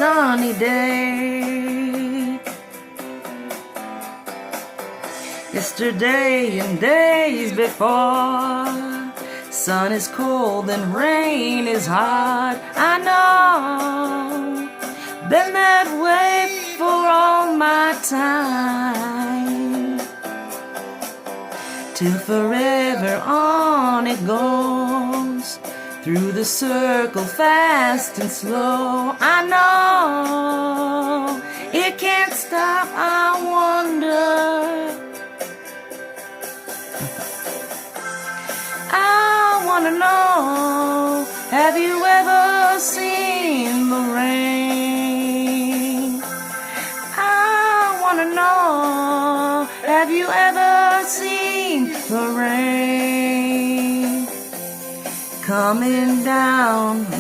sunny day. Yesterday and days before, sun is cold and rain is hard. I know, been that way for all my time, till forever on it goes, through the circle fast and slow. I know, it can't stop. I wonder, I wanna know, have you ever seen the rain? I wanna know, have you ever seen the rain coming down